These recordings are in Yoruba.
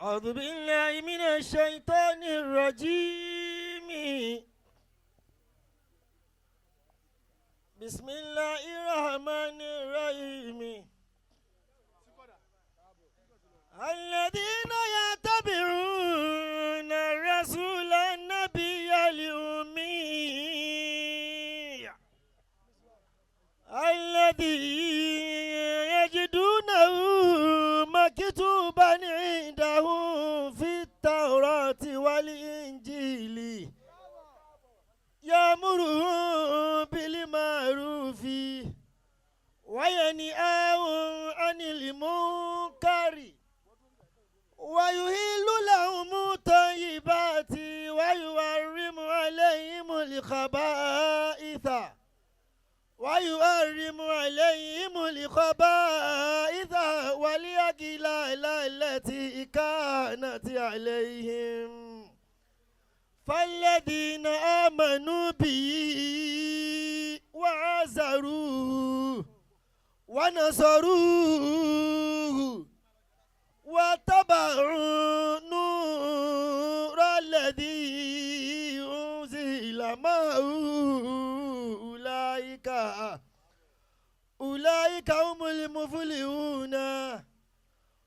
أعوذ بالله من الشيطان الرجيم. بسم الله الرحمن الرحيم. الذين يتبعون الرسول النبي الأمي الذي يجدونه مكتوبا عندهم في التوراة والإنجيل يأمرهم بالمعروف وينهاهم عن المنكر ويحل لهم الطيبات ويحرم عليهم الخبائث والأغلال التي كانت عليهم فالذين آمنوا به وعزروه ونصروه واتبعوا النور الذي أنزل معه أولئك هم المفلحون.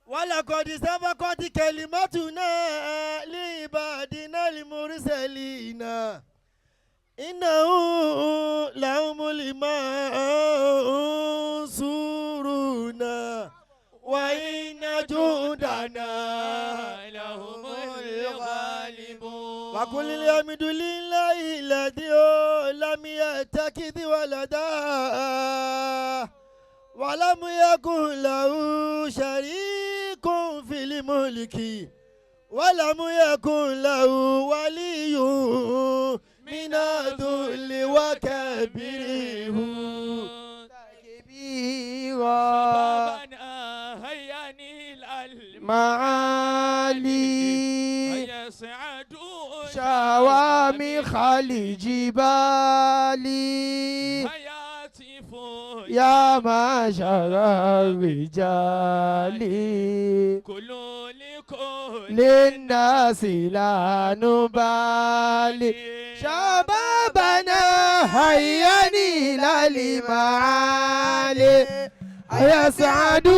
ولقد سبقت كلمتنا لعبادنا المرسلين إنهم لهم المنصورون وإن جندنا لهم الغالبون. وقل الحمد لله الذي لم يتخذ ولدا ولم يكن له شريك في الملك ولم يكن له ولي من الذل وكبره تكبيرا. معالي شوامخ الجبال يا معشر الرجال للناس لا نبالي شبابنا هيا إلى المعالي يسعد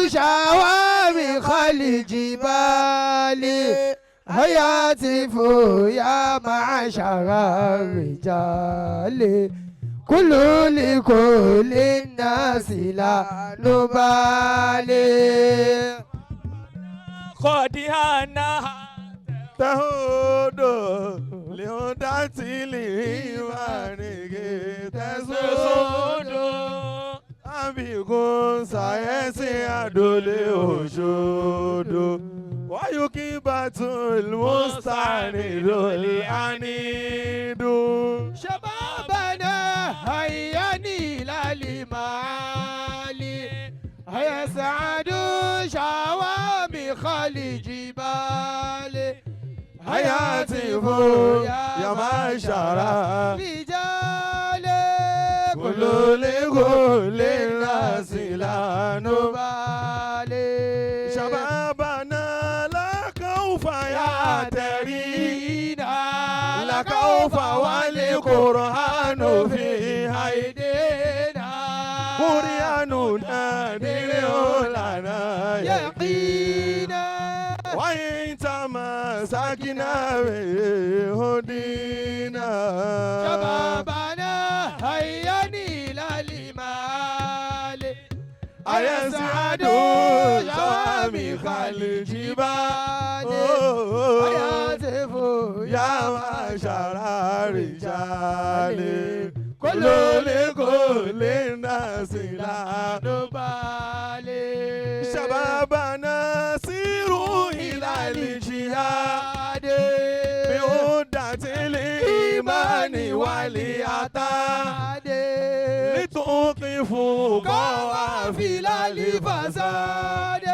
شوامخ الجبال هياتف يا معشر الرجال لكل الناس لا نبالي قد هانا تهود لهدات الإيمان تسود أبيكم سايسي أدولي وشود ويكبت المستعند العنيد شبابنا هيا إلى المعالي هيا سعد شوامخ الجبال هيا تفو يا معشر الرجال لكل الناس لا نبالي شبابنا لا خوف يعترينا لا خوف والقرآن في أيدينا قرآننا دليل لنا يقينا وإن تمسكنا بهدينا شبابنا هيا إلى المال أيسعد شوامخ الجبال أياسف يا معشر الرجال لكل الناس لا نبالي شبابنا سيروا إلى الجهاد بعدة الإيمان والعتاد لتوقفوا قوافل الفساد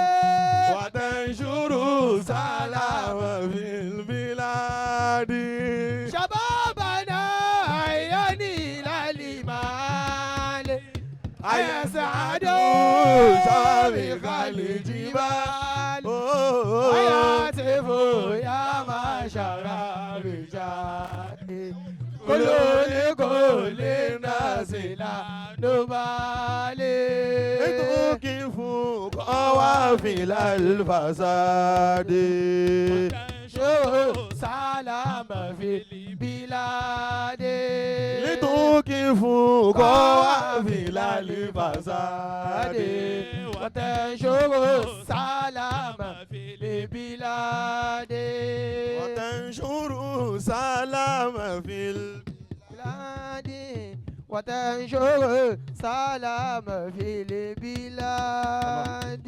وتنشروا سلام في البلاد شبابنا هيا إلى المال أيسعد شوامخ الجبال شراب جاني كل كل الناس لا نبالي توقف قوافل الفساد وتنشر سلام في البلاد لتوقف قوافل الفساد وتنشر سلام في البلاد وتنشر سلام في البلاد وتنشر سلام في البلاد.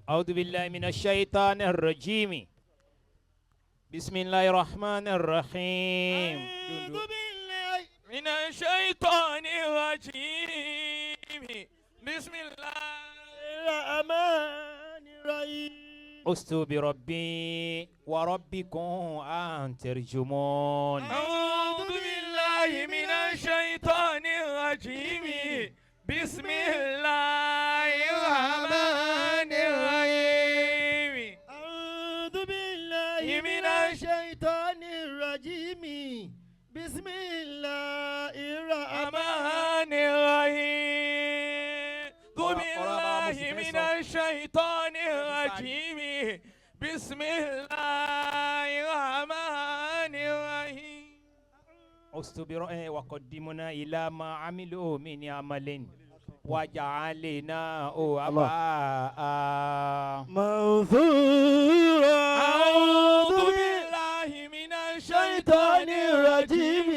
أعوذ بالله من الشيطان الرجيم. بسم الله الرحمن الرحيم. أعوذ بالله من الشيطان الرجيم. بسم الله الرحمن الرحيم. أست بربي وربكم أن ترجمون. أعوذ بالله من الشيطان الرجيم. بسم الله الرحمن الرحيم. أعوذ بالله من الشيطان الرجيم. بسم الله الرحمن الرحيم. أعوذ بالله من الشيطان الرجيم. بسم الله الرحمن الرحيم. أستبرئ وقدمنا إلى ما عملوا من عمل وجعلنا أباء منثورا. أعوذ بالله من الشيطان الرجيم.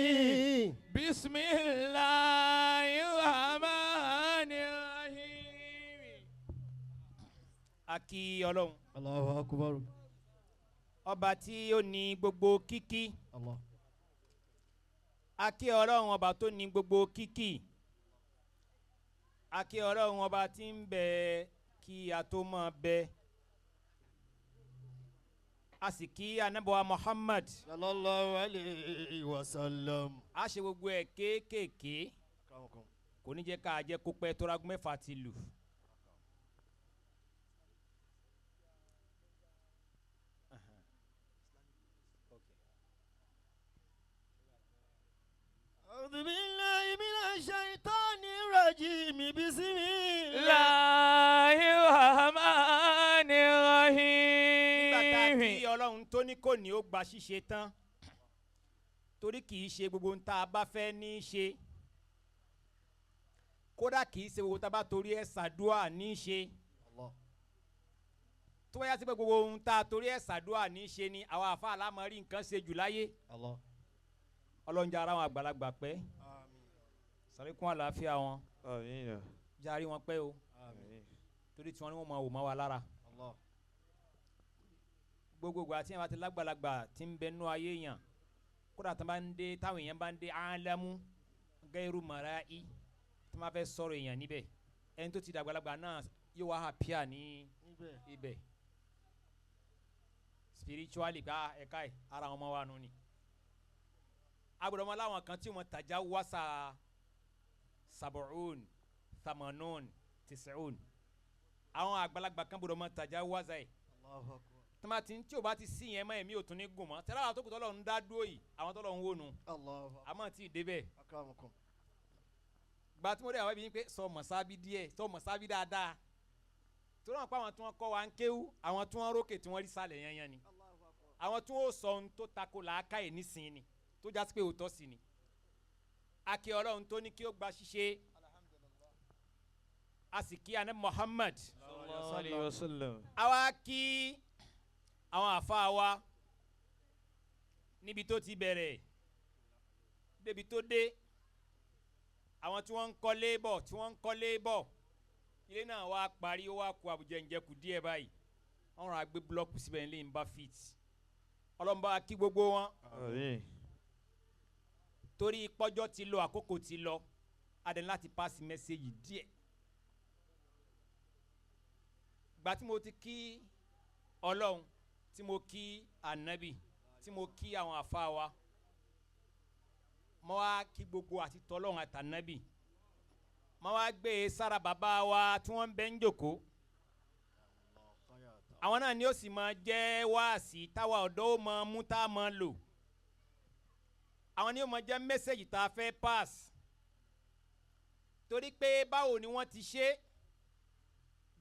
بسم الله الرحمن الرحيم. Aki Ọlọ́run. Allahu Akbar. Ọba tí ó ní gbogbo kíkí. Allah. Aki Ọlọ́run ọba tó ní gbogbo kíkí. Aki Ọlọ́run ọba tí ń bẹ kí a tó máa bẹ. A sì kí Ànábì Muhammad. Sallallahu alayhi wa sallam. A ṣe gbogbo ẹ̀ kéékèèké. Kò ní jẹ́ ká jẹ́ kó pẹ́ tó rágún mẹ́fà ti lù. أعوذ بالله من الشيطان الرجيم. بسم الله الرحمن الرحيم. Nígbà tá a kí Ọlọ́run tó ní kò ní ó gba ṣíṣe tán, torí kì í ṣe gbogbo ohun tá a bá fẹ́ ní í ṣe, kódà kì í ṣe gbogbo tá a bá torí ẹ̀ ṣàdúà ní í ṣe. Tó bá yá sí pé gbogbo ohun tá a torí ẹ̀ ṣàdúà ní í ṣe ni àwọn àfáà lámọ̀ rí nǹkan ṣe jù láyé. Ọlọ́run jẹ́ ara wọn àgbàlagbà pẹ́. Ṣàlékún àlàáfíà wọn. Járí wọn pẹ́ o. Torí tí wọ́n ní wọ́n máa wò máa wà lára. Gbogbo àti àwọn àti lágbàlagbà tí ń bẹ nú ayé yàn. Kódà tí wọ́n bá ń dé táwọn èèyàn bá ń dé álámú gairu mara'i tí wọ́n bá fẹ́ sọ̀rọ̀ èèyàn níbẹ̀. Ẹni tó ti dàgbàlagbà náà yóò wá hàpíà ní ibẹ̀. Spiritually bá ẹ̀ka ẹ̀ ara wọn máa wà nù ni. Agbọ̀dọ̀mọ́ láwọn kan tí wọ́n tajà wáṣà sabu'un thamanun tis'un. Àwọn àgbàlagbà kan gbọ́dọ̀ máa tajà wáṣà ẹ̀. Tọ́mátì tí o bá ti sí yẹn mọ́ ẹ̀mí ò tún ní gùn mọ́. Tẹ́lá àwọn tó kù tọ́lọ̀ ń dá dúró yìí àwọn tọ́lọ̀ ń wò nù. Àmọ́ tí ì débẹ̀. Gba tí mo dé àwọn ibi yín pé sọ mọ̀sábí díẹ̀ sọ mọ̀sábí dáadáa. Tó náà pa àwọn tí wọ́n kọ́ wa ń kéwú àwọn tí wọ́n rókè tí wọ́n rí sálẹ̀ yẹn yẹn ni. Àwọn tí wọ́n sọ ohun tó tako làákàyè nísìnyí ni. Tó jásí pé òótọ́ sí ni. Aki Ọlọ́run tó ní kí ó gba ṣíṣe. A sì kí Ànábì Muhammad. sallallahu alayhi wa sallam. Àwa kí àwọn àfáà wa níbi tó ti bẹ̀rẹ̀ débi tó dé. Àwọn tí wọ́n ń kọ́lé bọ̀ tí wọ́n ń kọ́lé bọ̀. Ilé náà wá parí ó wá kú àbújá ìjẹkù díẹ̀ báyìí. Wọ́n rà gbé búlọ́ọ̀kù síbẹ̀ nílé ń bá fit. Ọlọ́run bá kí gbogbo wọn. Torí pọ́jọ́ ti lọ àkókò ti lọ adé láti pass message díẹ̀. Gbà tí mo ti kí Ọlọ́run tí mo kí Ànábì tí mo kí àwọn àfáà wa mo wá kí gbogbo àti tọ́lọ́run àti Ànábì mo wá gbé sára bàbá wa tí wọ́n ń bẹ ń jókòó àwọn náà ni ó sì máa jẹ́ wáàsí táwa ọ̀dọ́ ó máa mú tá a máa lò àwọn ni ó máa jẹ́ mẹ́sẹ̀gì tá a fẹ́ pass torí pé báwo ni wọ́n ti ṣe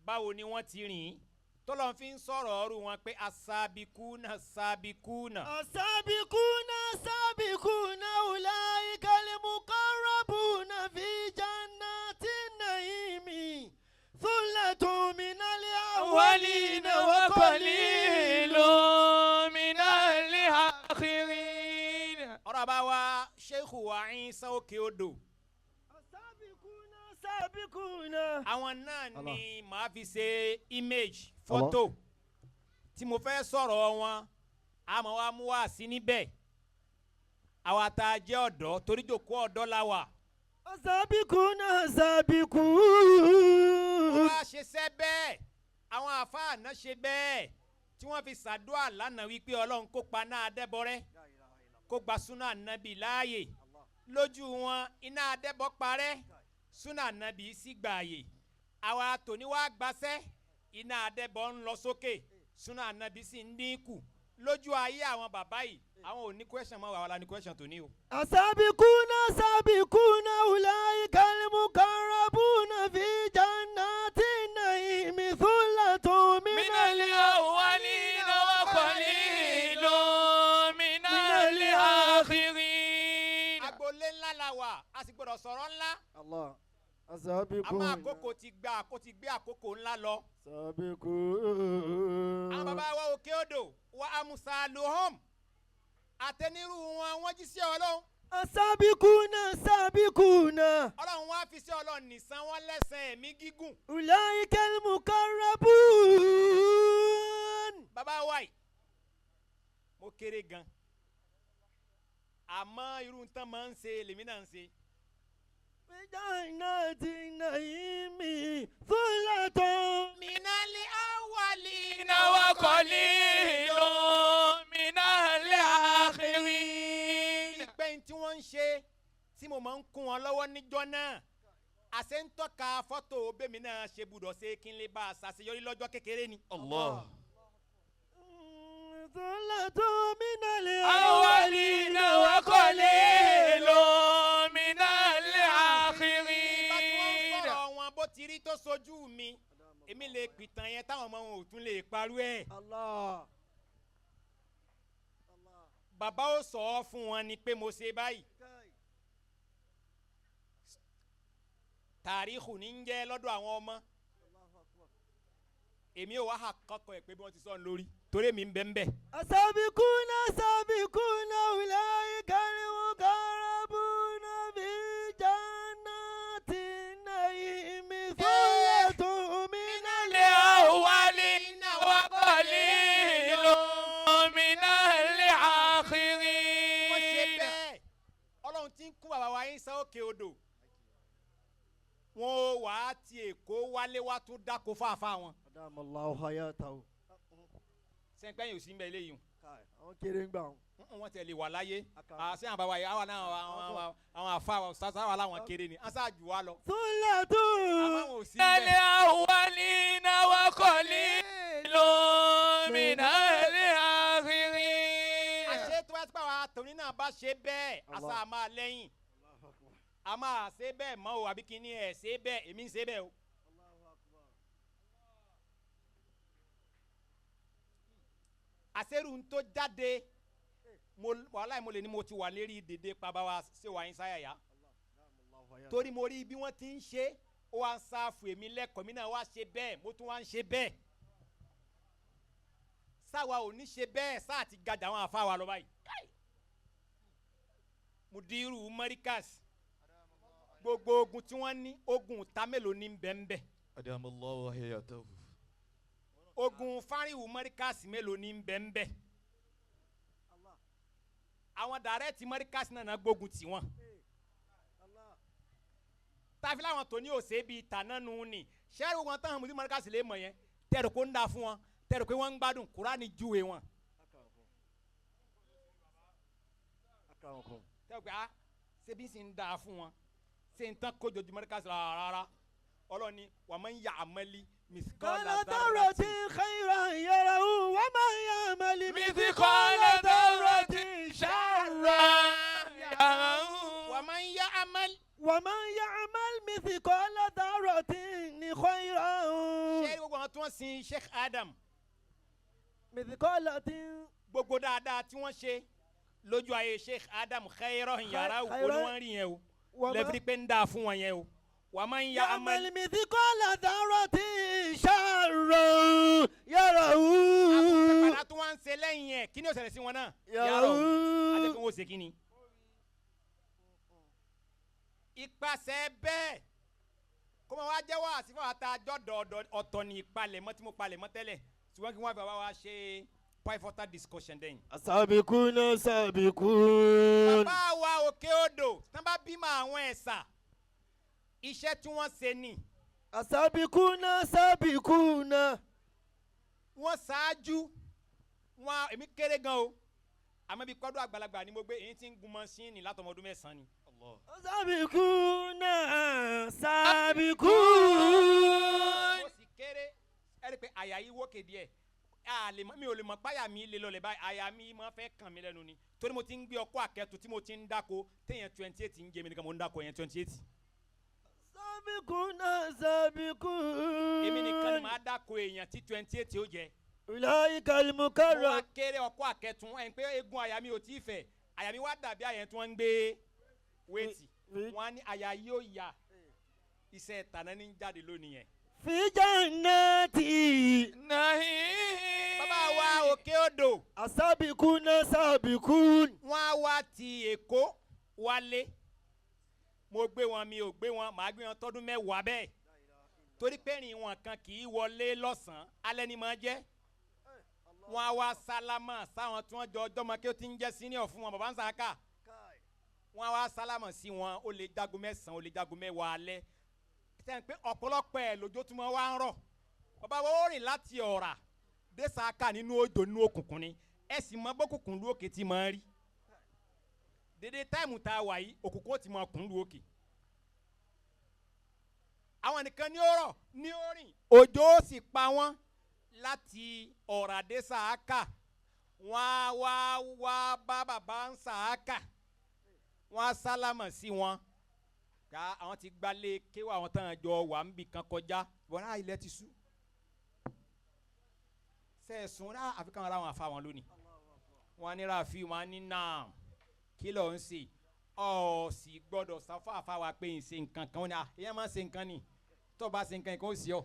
báwo ni wọ́n ti rìn tọ́lọ́n fi ń sọ̀rọ̀ ọ̀rù wọn pé asabikuna sabikuna. asabikuna sabikuna ulaika al-muqarrabuna fi jannati naimi thullatun minal awwalina wa qalilun minal akhirin. ọ̀rọ̀ bá wa Sheikh wa Isa òkè odò. àwọn náà ni màá fi ṣe image fọ́tò tí mo fẹ́ sọ̀rọ̀ wọn àmọ́ wa mú wá sí níbẹ̀ àwa tá a jẹ́ ọ̀dọ́ torí jòkó ọ̀dọ́ la wà. Sabikuna sabiku. wọ́n wá ṣe sẹ́ bẹ́ẹ̀ àwọn àfáà náà ṣe bẹ́ẹ̀ tí wọ́n fi ṣàdúrà lánàá wípé ọlọ́run kó pa náà adẹ́bọrẹ́ kó gba súnà nàbì láàyè lójú wọn iná adẹ́bọ parẹ́ súnà nàbì sì gbààyè àwa tòní wá gbaṣẹ́ iná adẹ́bọ ń lọ sókè súnà nàbì sì ń dínkù lójú ayé àwọn bàbá yìí àwọn ò ní question mọ́ wàhálà la ní question tòní o. asabikuna sabikuna ulaika al-muqarrabuna fi jannati naimi thullatun minal awwalina wa qalilun minal akhirin. agboolé ńlá la wà a sì gbọdọ̀ sọ̀rọ̀ ńlá. Allah. Asabikuna. àmọ́ àkókò ti gbé àkókò ńlá lọ. Sabikuna. àwọn bàbá wa òkè odò wa amusaluhum àtẹnirú wọn jí sí ọlọ́run. asabikuna sabikuna. ọlọ́run wá fi sí ọlọ́run nìsan wọn lẹ́sẹ̀ ẹ̀mí gígùn. ulaika al-muqarrabun. bàbá wa yìí mo kéré gan àmọ́ irú nǹkan máa ń ṣe lèmi náà ń ṣe. jannati naimi thullatun minal awwalina wa qalilun minal akhirin. ìpè tí wọ́n ń ṣe tí mo máa ń kún wọn lọ́wọ́ níjọ́ náà àṣẹ ń tọ́ka fọ́tò bẹ́mi náà ṣe gbúdọ̀ ṣe kí n lè bá a ṣàṣeyọrí lọ́jọ́ kékeré ni. Allah. thullatun minal awwalina wa qalilun minal akhirin. bá tí wọ́n ń sọ̀rọ̀ wọn bó ti rí tó sojú mi èmi lè pìtàn yẹn táwọn ọmọ wọn ò tún lè parú ẹ̀. Allah. bàbá ó sọ ọ́ fún wọn ni pé mo ṣe báyìí. tàríhù ní ń jẹ́ lọ́dọ̀ àwọn ọmọ èmi ò wá hà kọ́kọ́ ẹ̀ pé bí wọ́n ti sọ ń lórí torí èmi ń bẹ́ ń bẹ́. asabikuna sabikuna ulaika al-muqarrabuna fi jannati naimi thullatun minal awwalina wa qalilun minal akhirin. wọ́n ṣe bẹ́ẹ̀ ọlọ́run ti ń kún bàbá wa yín sá òkè odò wọn wà á ti èkó wálé wá tún dáko fáfá wọn. adamallahu hayatahu. sẹ́ńpẹ́ yìí ò sí ń bẹ eléyìí àwọn kéré ń gbà wọn. wọ́n tẹ̀lé wà láyé àṣẹ àwọn bàbá yìí àwọn náà àwọn àfa sàṣà wà láwọn kéré ni àṣà jù wá lọ. thullatun àwọn ò sí ń minal bẹ. awwalina wa qalilun minal akhirin. àṣẹ tó wá sí pàwọn àtòní náà bá ṣe bẹ́ẹ̀ àṣà máa lẹ́yìn a máa ṣe bẹ́ẹ̀ mọ́ o àbí kí ni ẹ̀ ṣe bẹ́ẹ̀ èmi ń ṣe bẹ́ẹ̀ o. àṣẹrù ń tó jáde wàhálà mo lè ní mo ti wà lérí dèdè pàbá wa ṣé wà ń sáyàyà torí mo rí bí wọ́n ti ń ṣe ó wá ń sáfù èmi lẹ́kọ̀ọ́ mi náà wá ṣe bẹ́ẹ̀ mo tún wá ń ṣe bẹ́ẹ̀ sáwa ò ní ṣe bẹ́ẹ̀ sáà ti gajà àwọn àfa wa lọ báyìí Mudiru Marikas gbogbo ogun tí wọ́n ní ogun ta mélòó ní bẹ́ẹ̀nbẹ́. adamallahu hayatahu. ogun fáríwù Marikas mélòó ní bẹ́ẹ̀nbẹ́. àwọn dàrẹ́tì Marikas náà gbógun tì wọ́n. tàfi láwọn tó ní òsè bíi tànánú ni sẹ́rù wọn tán Mudiru Marikas lè mọ̀ yẹn tẹ̀rù kó ń da fún wọn tẹ̀rù pé wọ́n ń gbádùn Kùránì júwe wọn. tẹ̀rù pé ṣé bí sì ń da fún wọn. سنتك كوجو مركز رارا أولوني ومن يعمل مثقال ذرة خيرا يرى مثقال ذرة شرا يره ومن يعمل ومن يعمل مثقال ذرة خيرا ṣé gbogbo àwọn tí wọ́n sin Sheikh Adam مثقال gbogbo dáadáa tí wọ́n ṣe lójú ayé Sheikh Adam khayran yàrá oníwọ̀n rí yẹn o lẹ́fìrí pé ń dáa fún wọn yẹn o ومن يعمل يعمل مثقال ذرة شرا يره àpàdà tí wọ́n ń ṣe lẹ́yìn yẹn kí ni ó ṣẹlẹ̀ sí wọn náà yàrá o àti kí wọ́n ṣe kí ni. ìpàṣẹ bẹ́ẹ̀ kó máa wá jẹ́ wá sí fún àtàjọ́ ọ̀tọ̀ ní ìpalẹ̀mọ́ tí mo palẹ̀mọ́ tẹ́lẹ̀ ṣùgbọ́n kí wọ́n fi wá ṣe pivotal discussion dẹ́yìn. السابقون سابقون. bàbá wa òkè odò tí wọ́n bá bímọ àwọn ẹ̀sà iṣẹ́ tí wọ́n ṣe ni. السابقون سابقون. wọ́n ṣáájú wọn èmi kéré gan o àmọ́ bí kọ́dọ̀ àgbàlagbà ni mo gbé èyí tí ń gun mọ́ṣíìnì látọmọdún 9 ni. سابقون سابقون. mo sì kéré ẹ rí i pé àyà yìí wókè díẹ̀ mi ò lè mọ̀ páyà mi lè lọlẹ̀ báyìí àyà mi máa fẹ́ kàn mí lẹ́nu ni torí mo ti ń gbé ọkọ̀ àkẹ́tù tí mo ti ń dáko téèyàn 28 ń jẹ mi nìkan mo ń dáko yẹn 28. سابقون سابقون. èmi nìkan ni màá dáko èèyàn tí 28 ó jẹ. أولئك mo wá المقرب. kéré ọkọ̀ àkẹ́tù ẹ̀ ń pé eegun àyà mi ò tí ì fẹ̀ àyà mi wá dàbí àyà tí wọ́n ń gbé wéètì wọ́n á ní àyà yóò yà iṣẹ́ ìtànà ní jáde lónìí yẹn. في جنات نهيم bàbá wa òkè odò السابقون سابقون. wọ́n á wá ti Èkó wálé mo gbé wọn mi ò gbé wọn màá gbé wọn tọdún 10 bẹ́ẹ̀ torí pé rìn wọn kan kì í wọlé lọ́sàn-án alẹ́ ni máa jẹ́ wọ́n á wá sálámà sáwọn tí wọ́n jọ ọjọ́ mọ́ kí ó ti ń jẹ́ senior fún wọn bàbá ń sàákà wọ́n á wá sálámà sí wọn ó lè jago 9 ó lè jago 10 alẹ́ sẹ́yìn pé ọ̀pọ̀lọpọ̀ ẹ̀ lójó tí wọ́n wá ń rọ̀ bàbá wo rìn láti ọ̀rà dé sàákà nínú òjò nínú òkùnkùn ni ẹ sì mọ bókùnkùn lu òkè tí máa rí dédé táìmù tá a wà yìí òkùnkùn ó ti máa kùn lu òkè àwọn nìkan ní ó rọ̀ ní ó rìn òjò ó sì pa wọ́n láti ọ̀rà dé sàákà wọ́n á wá bá bàbá ń sàákà wọ́n á sálámà sí wọn ká àwọn ti gbalé kéwà àwọn tán jọ wà ń bì kan kọjá wọn á ilẹ̀ ti sú sẹ́ẹ̀sùn náà àfikàn ara wọn àfa wọn lónìí wọn ní Rafi wọn ní náà kí ló ń ṣe ọ sì gbọ́dọ̀ sáfàfà wa pé ń ṣe nǹkan kan ní ìyẹn máa ń ṣe nǹkan ni tó bá ṣe nǹkan ó sì ọ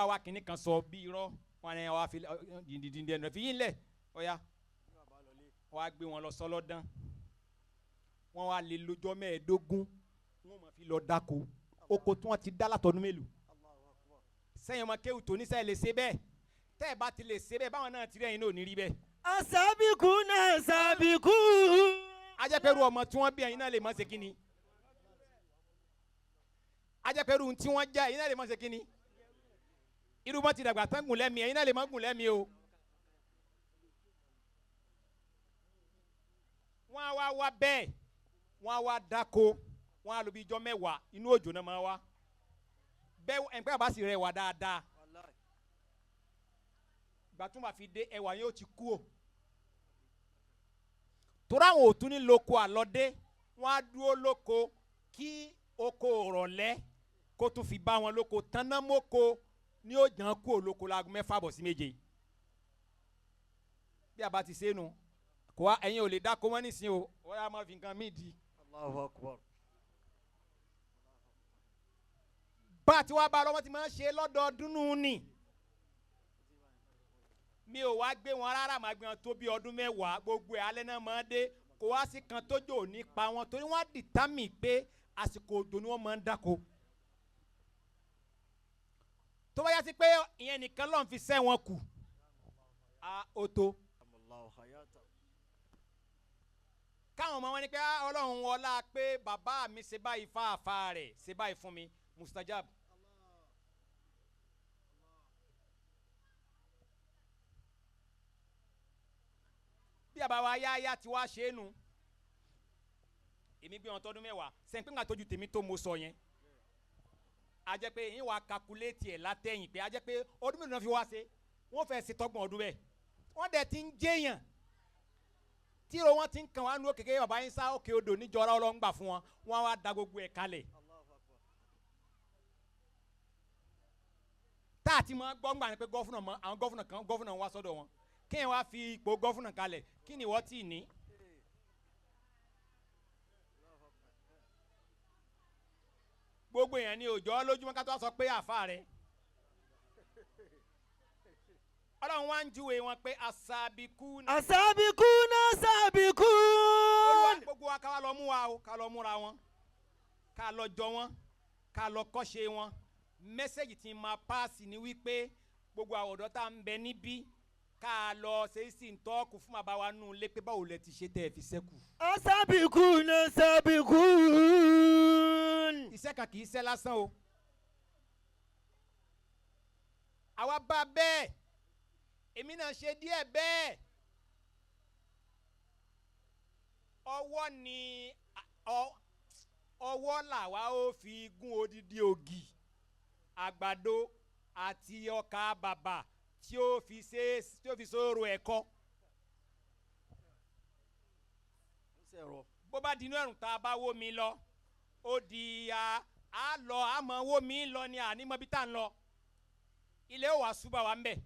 àwa kìnnì kan sọ bí irọ́ wọn ni wàá fi dìndín ẹnu fi yín lẹ̀ ọ̀ya wọ́n á gbé wọn lọ sọ́lọ́dán wọ́n wá lè lọ́jọ́ 15 wọ́n máa fi lọ dáko oko tí wọ́n ti dá látọdún mélòó sẹ́yìn ọmọ kéwù tó níṣẹ́ lè ṣe bẹ́ẹ̀ tẹ́ ẹ bá ti lè ṣe bẹ́ẹ̀ báwọn náà ti rí ẹ̀yin náà ò ní rí bẹ́ẹ̀. السابقون سابقون. ajẹ́pẹ̀rù ọmọ tí wọ́n bí ẹ̀yin náà lè má ṣe kíni ajẹ́pẹ̀rù tí wọ́n já ẹ̀yin náà lè má ṣe kíni irú mọ́ ti dàgbà tán gùn lẹ́mìí ẹ̀yin náà lè má gùn lẹ́mìí o. wọ́n á wá bẹ́ẹ̀ wọ́n á wá dáko wọ́n á lò bí ijọ́ 10 inú òjò náà máa wá bẹ́ẹ̀ ẹ̀ǹpẹ́ àbá sì rẹwà dáadáa gbàtúmọ̀ fi dé ẹwà yóò ti kú o torí àwọn òtún ní lóko àlọ́dé wọ́n á dúró lóko kí oko rọ̀lẹ́ kó tún fi bá wọn lóko tánámóko ní ó jàn kú olóko láago 6 bọ̀ sí 7 bí a bá ti ṣe nu kò wá ẹ̀yin ò lè dáko mọ́ nísìnyí o wọ́n yà máa fi nǹkan míì di. Allahu Akbar. bá a ti wá bá a lọ́wọ́ ti máa ń ṣe lọ́dọọdún nù ni mi ò wá gbé wọn rárá màá gbé wọn tó bí ọdún 10 gbogbo ẹ̀ alẹ́ náà máa dé kò wá sí kan tójò nípa wọn torí wọ́n á dìtámì pé àsìkò òjò ni wọ́n máa ń dáko tó bá yá sí pé ìyẹn nìkan lọ́n fi sẹ́ wọn kù ó tó. káwọn ọmọ wọn ní pé ọlọ́run wọlá pé bàbá mi ṣe báyìí fáàfáà rẹ̀ ṣe báyìí fún mi mustajab. bí àbáwá yáyá ti wá ṣe é nu èmi gbé wọn tọdún 10 sẹ́ńpé ńgbà tójú tèmi tó mo sọ yẹn a jẹ́ pé yín wá kakuléètì ẹ̀ látẹ̀yìn pé a jẹ́ pé ọdún mélòó náà fi wá ṣe wọ́n fẹ́ ṣe 30 ọdún bẹ́ẹ̀ wọ́n dẹ̀ ti ń jẹ́yàn tíro wọn ti ń kàn wá nú kékeré bàbá yín sá òkè odò níjọra ọlọ́ngbà fún wọn wọ́n wá da gbogbo ẹ̀ kalẹ̀. tá a ti mọ gbọ́ngbà ni pé gọ́fúnà mọ àwọn gọ́fúnà wá sọ́dọ̀ wọn kí ẹ̀ wá fi ipò gọ́fúnà kalẹ̀ kí ni wọ́n ti ní. gbogbo èèyàn ni òjò lójúmọ́ ká tó sọ pé àfa rẹ̀ ọlọ́run wá ń júwe wọn pé asabikun. asabikun asabikun. olúwa ní gbogbo wa ká wá lọ mú wa o ká lọ múra wọn ká lọ jọ wọn ká lọ kọ́ṣe wọn mẹ́sẹ̀gì tí máa paasi ni wípé gbogbo àwọn ọ̀dọ́ tá à ń bẹ níbí ká lọ ṣe sí ń tọ́kù fún bàbá wa nù lé pé báwo lẹ ti ṣe tẹ́ ẹ fi ṣẹ́kù. asabikun asabikun. iṣẹ́ kan kì í ṣe lásán o àwa bá bẹ́ẹ̀ èmi náà ṣe díẹ̀ bẹ́ẹ̀ ọwọ́ ni ọwọ́ làwa ó fi gún odidi ògì àgbàdo àti ọkà bàbà tí ó fi sóró ẹ̀kọ́ bó bá dinú ẹ̀rùn tá a bá wó mi lọ ó di a lọ àmọ́ wó mi lọ ni ànímọ́ bí tá ń lọ ilé ó wà ṣùgbọ́n wa ń bẹ̀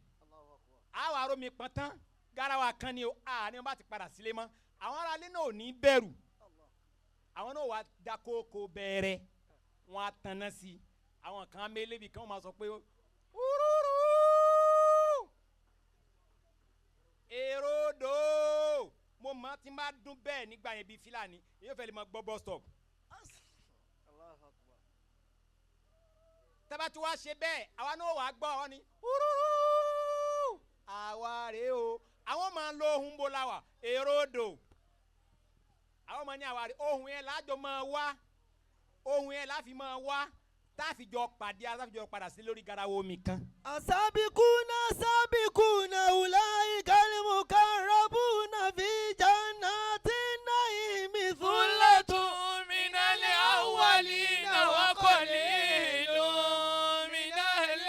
àwọn aró mi pọn tán garawa kan ni o ní wọn bá ti padà sílé mọ́ àwọn ará ilé náà ò ní bẹ̀rù àwọn náà wà dákókò bẹ̀rẹ̀ wọn á tanná sí i àwọn kan mélébi kan máa sọ pé ururu èrò dò mo mọ tí n bá dún bẹ́ẹ̀ nígbà yẹn bíi fílàní èyí fẹ́ lè máa gbọ́ bus stop. tábà tí wàá ṣe bẹ́ẹ̀ àwa náà wàá gbọ́ ọ ní ururu àwa rèé o àwọn máa ń lo ohun bó la wà èrò dò àwọn máa ní àwa rèé ohun yẹn lájọ máa wá ohun yẹn láfi máa wá táfìjọ pàdé táfìjọ padà sí lórí garawo omi kan. asabikuna asabikuna ulaika al-mukarrabuna fi jannatin naimi thullatun minal awwalina wa qalilun minal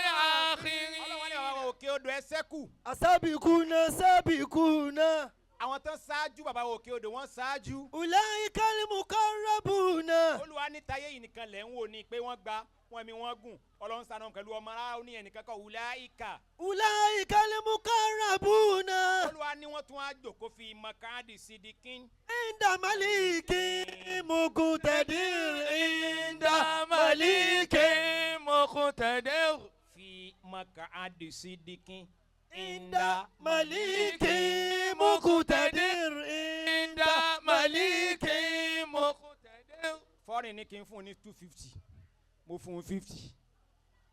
akhirin. ọlọ́wọ́n ní àwọn òkè odò ẹ ṣẹ́kù. asabikuna asabikuna. àwọn tán ṣáájú bàbá òkè odò wọn ṣáájú. ulaika al-mukarrabuna. olúwa ní tayé yìí nìkan lẹ̀ ń wò ní pé wọ́n gba wọn mi wọ́n gùn ọlọ́run sànà pẹ̀lú ọmọ ara ó ní ẹnìkan kan ulaika. ulaika al-mukarrabuna. olúwa ní wọ́n tún á jòkó fi makadi sidikin. inda malikin muqtadir. inda malikin muqtadir. fi makadi sidikin. inda malikin muqtadir. inda malikin muqtadir. fọ́ọ̀rìn ní kí n fún un ní 250 mo fún un 50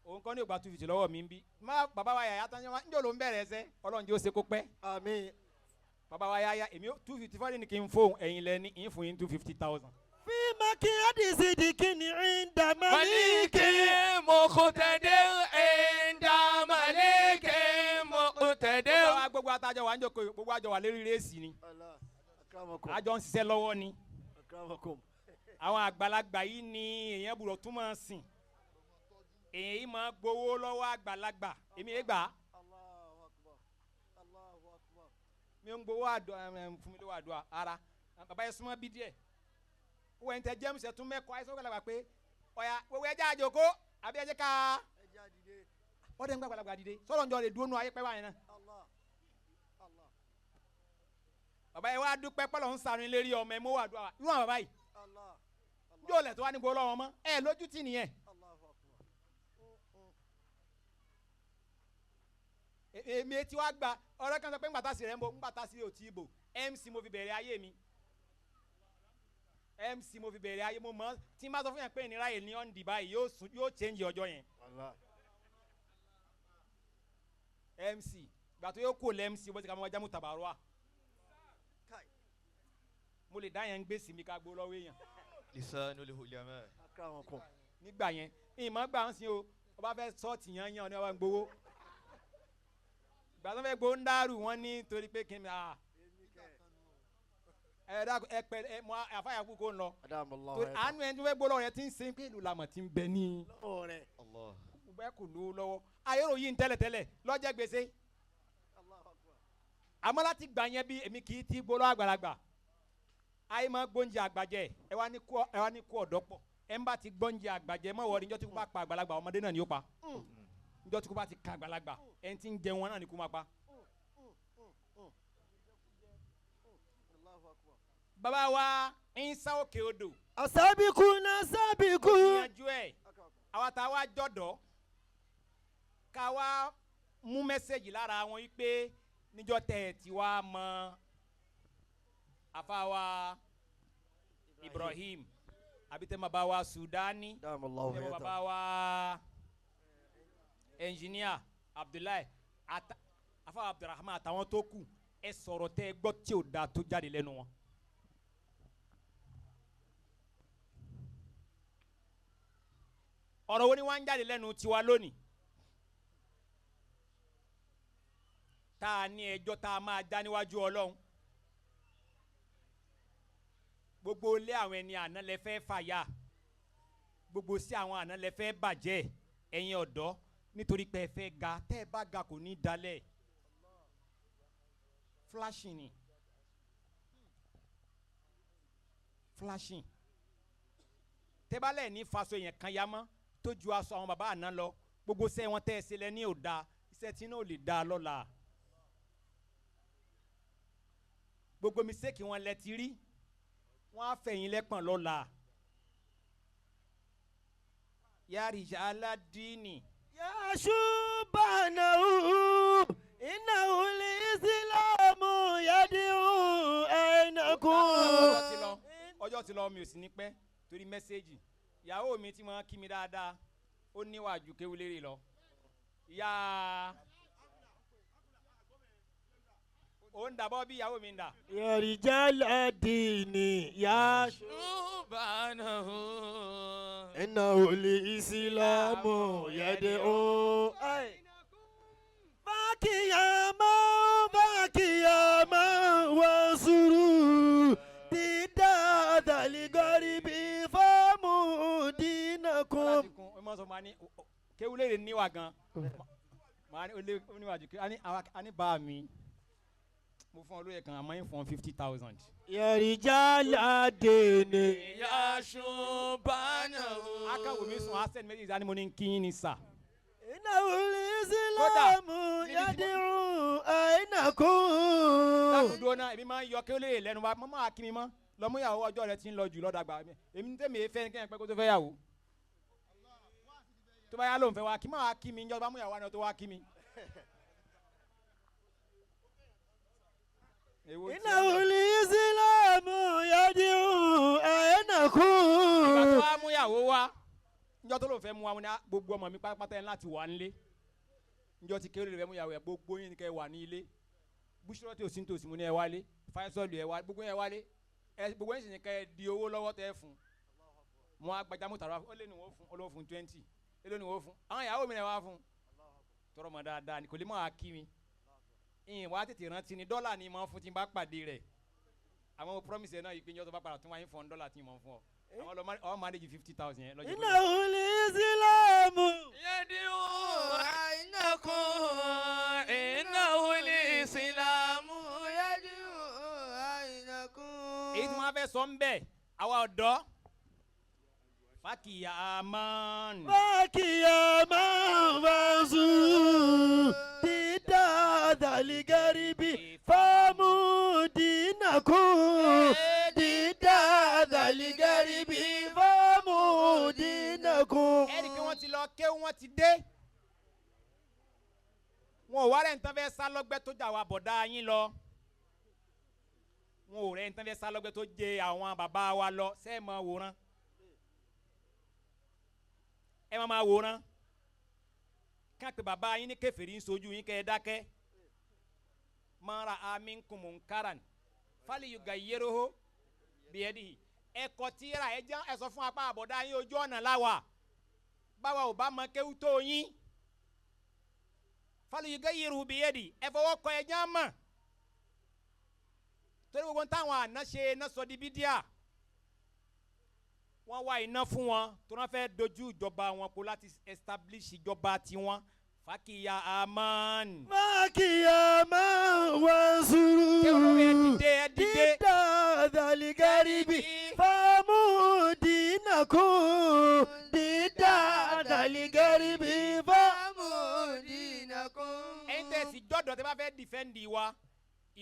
òun kọ́ ní ògbà 250 lọ́wọ́ mi ń bí má bàbá wa yàyà tán ń jò ló ń bẹ̀rẹ̀ ẹsẹ̀ ọlọ́run jẹ́ ó ṣe kó pẹ́. àmín. bàbá wa yàyà èmi 250 fọ́ọ̀rìn ní kí n fóun ẹ̀yin lẹ́ni ìyín fún yín 250,000. fi makiyadi sidikin inda malikin muqtadir. inda malikin muqtadir. gbogbo àtàjọ wà ń jókòó gbogbo àjọ wà lérí rẹ́ẹ̀sì ni àjọ ń ṣiṣẹ́ lọ́wọ́ ni àwọn àgbàlagbà yìí ni èèyàn gbọ́dọ̀ tún máa sìn èèyàn yìí máa gbowó lọ́wọ́ àgbàlagbà èmi yẹn gbà á mi ń gbowó fún mi lówó àdúrà ara bàbá yẹn súnmọ́ bí díẹ̀ wọ́n ń tẹ james ẹ̀ tún mẹ́kọ̀ọ́ àìsàn gbàlagbà pé ọ̀yà gbogbo ẹja àjòkó àbí ẹjẹ ká wọ́n dẹ̀ ń gbàgbàlagbà dìde sọ́dọ̀ njọ́ lè dúró nù ayé pẹ́ wáyé náà bàbá yẹn wá dúpẹ́ pẹ́lú ń sàrin lérí ọmọ ẹ̀ mọ́ wà àdúrà irú àwọn bàbá yìí yóò lẹ̀ tó wá ní gbọ́ lọ́wọ́ mọ́ ẹ lójú tì nìyẹn. èmi etí wá gba ọ̀rẹ́ kan sọ pé ńgbàtà sí rẹ̀ ń bọ̀ ńgbàtà sí òtí ìbò MC mo fi bẹ̀rẹ̀ ayé mi MC mo fi bẹ̀rẹ̀ ayé mo mọ̀ tí n bá sọ fún yẹn pé ìnira yìí ní ọ̀ndì báyìí yóò change ọjọ́ yẹn. MC gbàtọ́ yóò kó lẹ́ MC bó ti ká mọ́ ọjà mú tàbárọ̀ wa mo lè dá yẹn ń gbé sí mi ká gbó lọ́wọ́ èèyàn. lisanul ulama. nígbà yẹn ìmọ̀ gbà ń sin o ọba fẹ́ sọ́ọ̀tì yẹn yẹn ọ ní ọba ń gbowó gbà tó fẹ́ gbowó ń dàrú wọn ní torí pé kí n ẹ pẹ ẹ mọ àfàyà kú kó ń lọ àánú ẹni tó fẹ́ gbó lọ́wọ́ yẹn ti ń sin pé ìlú làmọ̀ ti ń bẹ ní bẹ́ẹ̀ kò lówó lọ́wọ́ ayọ̀rọ̀ yìí ń tẹ́lẹ̀tẹ́lẹ̀ lọ́jẹ́ gbèsè àmọ́ láti gbà yẹn bí èmi kì í ti gbólọ́ àgbàlagbà ayé máa gbóúnjẹ àgbàjẹ ẹ wá ní kó ọ̀dọ́ pọ̀ ẹ ń bá ti gbóúnjẹ àgbàjẹ mọ̀ wọ́ọ́rí níjọ́ tí kò bá pa àgbàlagbà ọmọdé náà ni ó pa níjọ́ tí kò bá ti ka àgbàlagbà ẹ ti ń jẹ wọn náà ni kò máa pa. bàbá wa ń sá òkè odò. Asabiquna sabiqu. ìyànjú ẹ̀ àwa tá a wá jọ̀dọ̀ ká wá mú mẹ́sẹ̀gì lára wọn yìí pé níjọ́ tẹ̀ tí wàá mọ àfàwà Ibrahim àbí tẹ́ ma bá wa Sudani tẹ́ ma bá wa engineer Abdullahi àfàwà Abdulrahman àtàwọn tó kù ẹ sọ̀rọ̀ tẹ́ gbọ́ tí ò da tó jáde lẹ́nu wọn. ọ̀rọ̀ wo ni wọ́n ń jáde lẹ́nu tiwa lónìí tá a ní ẹjọ́ tá a máa dá níwájú Ọlọ́run gbogbo ilé àwọn ẹni àná lẹ fẹ́ fàyà gbogbo sí àwọn àná lẹ fẹ́ bàjẹ́ ẹ̀yin ọ̀dọ́ nítorí pé ẹ fẹ́ ga tẹ́ ẹ bá ga kò ní dalẹ̀ flashing ni flashing tẹ́ bá lẹ̀ ní faso yẹn kan ya mọ́ tó ju aṣọ àwọn bàbá àná lọ gbogbo sẹ́ wọn tẹ́ ẹ ṣe lẹ ní ò da iṣẹ́ tí náà ò lè da lọ́la gbogbo mistake wọn lẹ ti rí wọn á fẹ̀yìn lẹ́pọ̀n lọ́la yàrá aládìní. Yashubanahu innahu al-islamu yad'u aynakum. ọjọ́ ti lọ mi ò sí ní pẹ́ torí mẹ́sẹ́gì ìyàwó mi ti máa kí mi dáadáa ó níwájú kéwúlérè lọ ìyá ó ń dàbọ̀ bí ìyàwó mi ń dà. Ya rijal ad-dini Subhanahu innahu al-islamu yad'u bakiyama wa suru didada ligaribi famu dinakum. ọmọ sọ ma ní kéwúlérè níwà gan ma ní olè oníwájú kí a ní bá mi mo fún ọ lóye kan àmọ́ yín fún 50,000. Ya rijal ad-dini. Yashubanahu. Akawo mi sùn asẹ́ni méjì ìdáni mo ní kí yín ni sà. Innahu al-islamu yad'u aynakum. Lákùndó náà èmi máa ń yọ kéwúlérè lẹ́nu wa mọ́ máa kí mi mọ́ lọ́mú ìyàwó ọjọ́ rẹ ti ń lọ jù lọ́dàgbà èmi tẹ́ mi fẹ́ ní kẹ́hìn pẹ́ kó tó fẹ́ yàwó. tó bá yá ló ń fẹ́ wa kí máa kí mi ìjọba mú ìyàwó àná tó wá kí mi. Innahu al-islamu yad'u aynakum. ìgbà tó wá mú ìyàwó wa njọ́ tó ló fẹ́ mú wa mo ní gbogbo ọmọ mi pátápátá yẹn láti wà nílé njọ́ ti kéré rẹ̀ mú ìyàwó yẹn gbogbo yín kẹ́ wà ní ilé búṣọ́rọ́ tí o sì ń tòsí mu ní ẹ wálé fáyọ́sọ́ọ̀lù ẹ wálé gbogbo yẹn wálé gbogbo yín sì ní kẹ́ di owó lọ́wọ́ tẹ́ fún wọn agbájá mọ́tàrà ó lé ní wọ́n fún olówó fún 20 èló ni wọ́n fún àwọn ìyàwó mi náà wá fún tọrọ mọ́ dáadáa ni kò lè mọ́ àkí mi ìyìn wá tètè rántí ni dọ́là ni mo fún tí n bá pàdé rẹ̀ àwọn promise ẹ̀ náà yìí pé njọ́ tó bá padà tún wáyé fún $1 tí mo fún ọ àwọn ọmọ manage 50,000 yẹn lọ́jọ́. Innahu al-islamu yad'u aynakum. Innahu al-islamu yad'u aynakum. èyí tí wọ́n fẹ́ sọ ń bẹ̀ àwa ọ̀dọ́ fakiyaman wazu didada ligaribi famu dinakum. Didada ligaribi famu dinakum. ẹ̀rí pé wọ́n ti lọ ké wọ́n ti dé wọn ò wá rẹ̀ ń tán fẹ́ sá lọ́gbẹ́ tó jà wá bọ̀dá yín lọ wọn ò rẹ̀ ń tán fẹ́ sá lọ́gbẹ́ tó jẹ àwọn bàbá wa lọ sẹ́ẹ̀ mọ́ wòran ẹ máa wòran ká pé bàbá yín ní kèfèrí ń sojú yín kẹ́ ẹ dákẹ́ mara aminkum munkaran falyughayyirhu biyadihi ẹ̀kọ́ tíra ẹ sọ fún apá àbọ̀dá yín ojú ọ̀nà láwà báwa ò bá mọ kéwú tó yín falyughayyirhu biyadihi ẹ fọwọ́ kọ ẹ já mọ̀ torí gbogbo táwọn àná ṣe iná sọ di bídíà wọ́n wá iná fún wọn tó wọ́n fẹ́ dojú ìjọba wọn kó láti establish ìjọba tiwọn fakiya aman. Fakiyaman wazu tẹ̀sí jọ́dọ̀ tẹ́ bá fẹ́ dìfẹ́ǹdì wa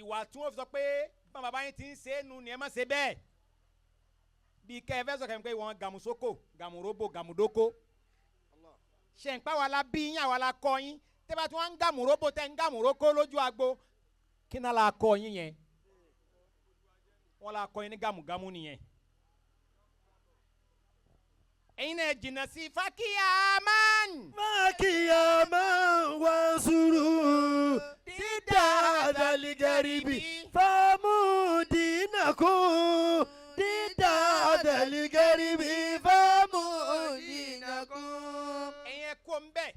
ìwà tí wọ́n fi sọ pé bá bàbá yín ti ń ṣe é nu ni ẹ má ṣe bẹ́ẹ̀ bí kẹ́ ẹ fẹ́ sọ kẹ́ pé wọ́n gàmùsókò gàmùróbò gàmùdókò ṣe ń pa wà la bí yín àwa la kọ́ yín tẹ́ bá tí wọ́n ń gàmùróbò tẹ́ ń gàmùrókò lójú agbo kí náà la kọ́ yín yẹn wọ́n la kọ́ yín ní gàmùgàmù nìyẹn. ẹ̀yin náà jìnnà sí fákìyàmán. fákìyàmán wà sùúrù dídá àdàlígàríbì fámúdínàkùn dídá àdàlígàríbì fámúdínàkùn. ẹ̀yin ẹ kó ń bẹ̀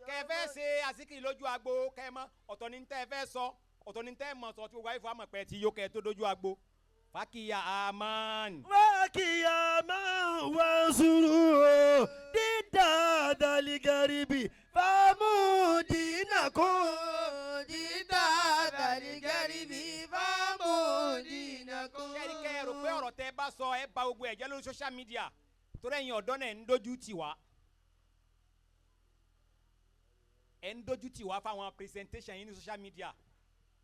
kẹ́ ẹ fẹ́ ṣe àsìkiri lójú agbo kẹ́ ẹ mọ̀ ọ̀tọ̀ ní tẹ́ ẹ fẹ́ sọ ọ̀tọ̀ ní tẹ́ ẹ mọ̀ sọ tí gbogbo ayé fún amọ̀pẹ́ ti yó kẹ́ ẹ tó dojú agbo. fákìyàmán. fákìyàmán wà sùúrù dídá àdàlígàríbì fámúdínàkùn dídá àdàlígàríbì fámúdínàkùn. kẹ́rì kẹ́ ẹ rò pé ọ̀rọ̀ tẹ́ ẹ bá sọ ẹ bà gbogbo ẹ̀jẹ̀ lórí social media torí ẹ̀yin ọ̀dọ́ náà ń dojú tì wá. ẹ̀ ń dojú tì wá fáwọn presentation yín ní social media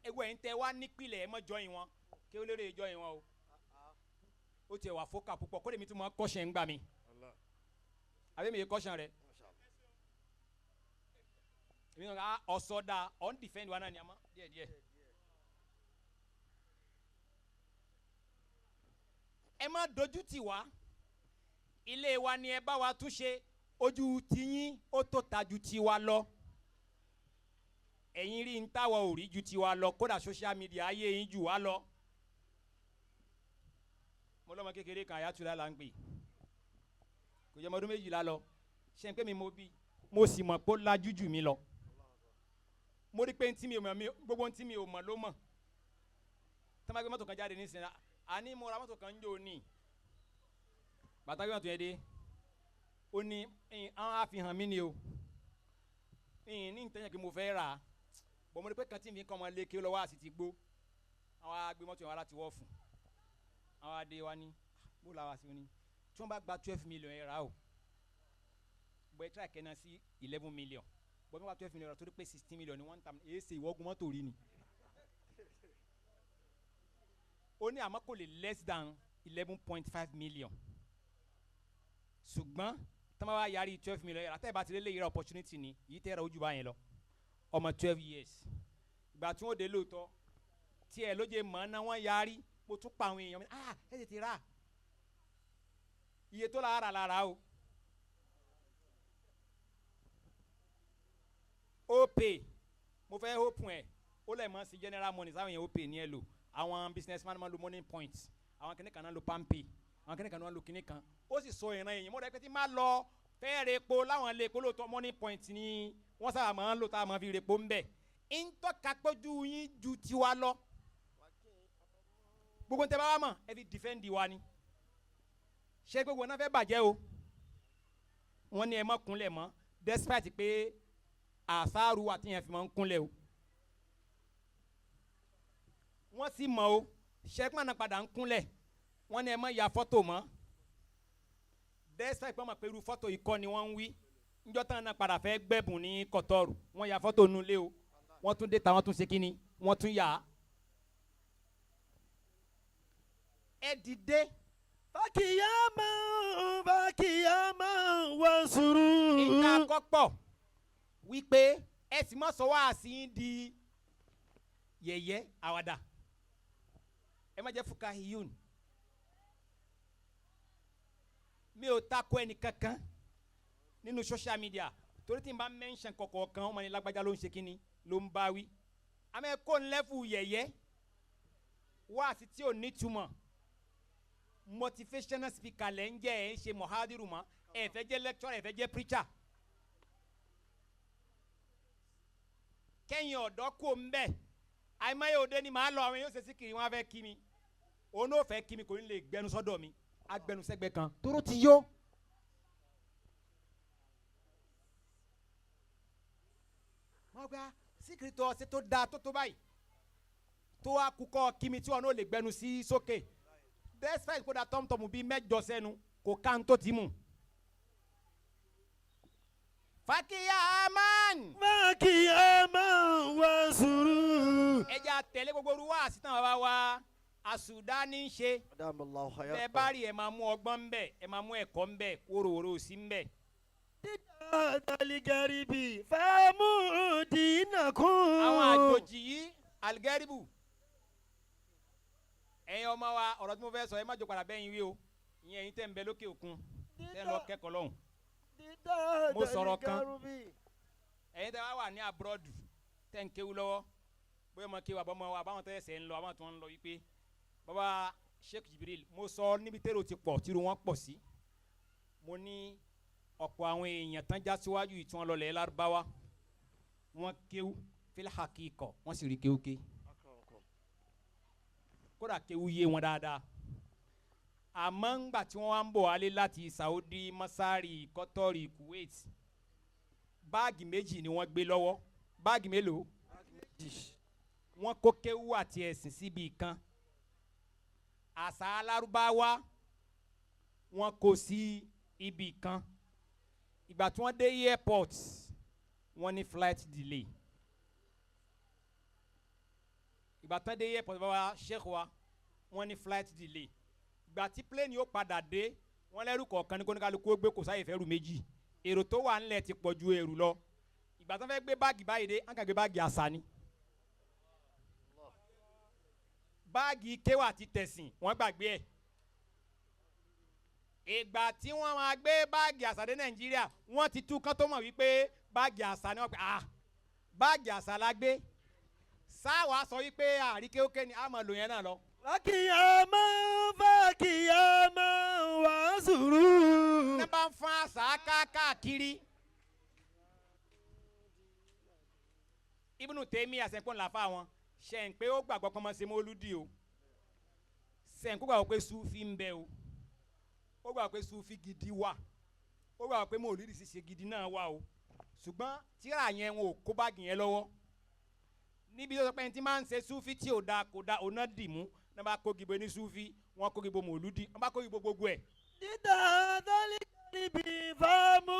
ewu ẹ̀yin tẹ́ wá nípìnlẹ̀ ẹ̀ mọ́ jọyìn wọn kí ó lérè jọyìn wọn o ó tiẹ̀ wà fọ́kà púpọ̀ kó lè mi tún mọ́ kọ́ṣẹ́ ń gbà mí àbí mi yẹ kọ́ṣẹ́ rẹ̀ èmi náà ọ̀sọ́dà on defend wa náà ni a mọ́ díẹ̀díẹ̀ ẹ má dojú tì wá ilé wa ni ẹ bá wa túnṣe ojú tiyín ó tó ta ju tiwa lọ ẹ̀yin rí ń táwọ̀ ò rí ju tiwa lọ kódà social media ayé yín jù wá lọ. mo lọ́mọ kékeré kan àyàtúndà là ń gbé kò jẹ́ ọmọdún 12 lọ ṣe ń pé mi mo bí mo sì mọ̀ pé ó lajú jù mí lọ mo rí pé ntí mi ò mọ̀ gbogbo ntí mi ò mọ̀ ló mọ̀ tí wọ́n bá gbé mọ́tò kan jáde nísìnyí àní mo ra mọ́tò kan ń jò ní bàtà gbé mọ́tò yẹn dé ó ní àwọn àfihàn mi ni o ní ìtẹ́yìn kí mo fẹ́ rà á bọ́n mo rí pé kan tí mi kọ́ ọmọ lékè lọ́wọ́ àti ti gbó àwọn agbé mọ́tò yẹn wá láti wọ́ fún àwọn adé wa ní bó la wá sí ní tí wọ́n bá gba 12 million ẹ̀ rà o bọ́ ẹ tíra kẹ́ná sí 11 million bọ́ mi wá 12 million rà torí pé 16 million ni wọ́n ń ta èyí ṣe ìwọ́gun mọ́tò rí ni ó ní àmọ́ kò lè less than 11.5 million ṣùgbọ́n tọ́mọ wa yarí 12 million yẹn àtẹ̀bá ti lé lè yẹra opportunity ni yìí tẹ́ ra ojú bá yẹn lọ ọmọ 12 years ìgbà tí wọ́n dé lóòótọ́ tí ẹ lóye mọ̀ náà wọ́n yarí mo tún pa àwọn èèyàn mi ẹ tètè rà iye tó lára o ó pè mo fẹ́ open ẹ̀ ó lè mọ̀ sí general money sáwọn èèyàn ó pè ní ẹ lò àwọn businessman máa lo money points àwọn kìnnìkan náà lo palmpay àwọn kìnnìkan náà lo kìnnìkan ó sì sọ ìran èèyàn mo rẹ pé tí máa lọ fẹ́ẹ́ repo láwọn ilé epo lóòótọ́ money point ni wọ́n sábà máa ń lò tá a máa fi repo ń bẹ̀ ń tọ́ka pójú yín ju tiwa lọ gbogbo ń tẹ́ bá wà mọ̀ ẹ fi defend wa ni ṣé gbogbo náà fẹ́ bàjẹ́ o wọ́n ní ẹ má kúnlẹ̀ mọ́ despite pé àṣàrù àtìyàn fi máa ń kúnlẹ̀ o wọ́n sì mọ̀ o ṣẹ́gbọ́n náà padà ń kúnlẹ̀ wọ́n ní ẹ má ya fọ́tò mọ́ despite pé wọ́n mọ̀ pé irú fọ́tò ikọ́ ni wọ́n ń wí níjọ́ tán náà padà fẹ́ gbẹ̀bùn ní kọ̀tọ́rù wọ́n ya fọ́tò nulẹ̀ o wọ́n tún dé ta wọ́n tún ṣe kínní wọ́n tún yà á. ẹ dìde. fákìyàmán wà sùúrù. ìjà kọ́pọ̀ wípé ẹ sì mọ̀ sọ wá sí di yẹ̀yẹ́ àwàdà ẹ má jẹ́ fukahiyun mi ò takò ẹni kankan nínú social media torí tí n bá mention kọ̀kọ̀ kan ọmọ ní lágbájá ló ń ṣe kínní ló ń bá wí àmọ́ kó ń lẹ́fù yẹ̀yẹ́ wá sí tí ò ní túmọ̀ motivational speaker lẹ́ ń jẹ́ ẹ̀ ń ṣe mohadiru mọ́ ẹ̀ fẹ́ jẹ́ lecturer ẹ̀ fẹ́ jẹ́ preacher kẹ́yìn ọ̀dọ́ kò ń bẹ̀ àìmọye òde ni màá lọ àwọn yóò ṣe sí kiri wọn á fẹ́ kí mi òun náà fẹ́ kí mi kò ní lè gbẹnu sọ́dọ̀ mi agbẹnusẹ́gbẹ́ kan tóró ti yó. wọ́n gba síkìrì tó ọsẹ tó dáa tó báyìí tó wá kúkọ́ kíni tí wọn náà lè gbẹnu sí sókè despite kó da tọ́mùtọ́mù bíi mẹ́jọ sẹ́nu kò ká ń tó ti mú. fàkìyàmán a tẹ̀lé gbogbo ruwa àsìtàn bàbá wa Asudani ń ṣe. Bẹ́ẹ̀ bá rí ẹ̀ máa mú ọgbọ́n ń bẹ̀, ẹ̀ máa mú ẹ̀kọ́ ń bẹ̀, wórówóró sí ń bẹ̀. Aligaribi fẹ́mú dínà kún. Àwọn àjòjì yìí aligaribu. Ẹ̀yin ọmọ wa ọ̀rọ̀ tí mo fẹ́ sọ ẹ má jò padà bẹ́yìn wí o. Ìyẹn ẹ̀yin tẹ́ ń bẹ lókè òkun. Tẹ́ ń lọ kẹ́kọ̀ọ́ lọ́hùn. Mo sọ̀rọ̀ kan. Ẹ̀yin tẹ́ wá wà ní abroad tẹ́ ń kéwú lọ́wọ́. Bóyá ọmọ kéwú àbọ̀mọ wa àbáwọn tẹ́ ẹsẹ̀ ń lọ àbáwọn tí wọ́n ń lọ wípé bàbá Sheikh Jibril mo sọ níbi tẹ́rọ ti pọ̀ tírú wọn pọ̀ sí. Mo ní ọ̀pọ̀ àwọn èèyàn tán já síwájú yìí tí wọ́n lọlẹ̀ Lárúbáwá wọ́n kéwú fil hakíkọ̀ wọ́n sì rí kéwú ké kódà kéwú yé wọn dáadáa àmọ́ ńgbà tí wọ́n wá ń bọ̀ wálé láti Saudi Masari Kọ́tọ́rì Kuwait báàgì méjì ni wọ́n gbé lọ́wọ́ báàgì mélòó wọ́n kó kéwú àti ẹ̀sìn síbi kan àṣà Lárúbáwá wọ́n kó sí ibì kan ìgbà tí wọ́n dé airport wọ́n ní flight delay ìgbà tí wọ́n dé airport bàbá Sheikh wa wọ́n ní flight delay ìgbà tí plane yóò padà dé wọ́n lẹ́rù kọ̀ọ̀kan ní kóníkálukú ó gbé kò sáyè fẹ́rù méjì èrò tó wà ńlẹ̀ ti pọ̀ ju èrò lọ ìgbà tí wọ́n fẹ́ gbé báàgì báyìí dé wọ́n kàn gbé báàgì àṣà ni báàgì kéwà ti tẹ̀sìn wọ́n gbàgbé ẹ̀ ìgbà tí wọ́n máa gbé báàgì àṣà dé Nàìjíríà wọ́n ti tú kán tó mọ̀ wípé báàgì àṣà ni wọ́n pè báàgì àṣà la gbé sáwà sọ wípé àríkéókè ni a máa lò yẹn náà lọ. Fákìyàmọ́ wà sùúrù. ní bá ń fún àṣà káàkiri. Ibnu Taymi àṣẹ̀pọ̀n làfà wọn ṣe ń pé ó gbàgbọ́ pọ́nmọ́ ṣe mọ́lúdì o ṣe ń kó gbàgbọ́ pé Sufi ń bẹ o ó gbà pé Sufi gidi wà ó gbà pé Mawlid ṣíṣe gidi náà wà o ṣùgbọ́n tíra yẹn wọn ò kó báàgì yẹn lọ́wọ́ níbi tó sọ pé ẹni tí máa ń ṣe Sufi tí ò da kò da ọ̀nà dìmú ní bá kó gìbò ní Sufi wọn kó gìbò Mawludi wọn bá kó gìbò gbogbo ẹ̀. dídá dálí níbi fámú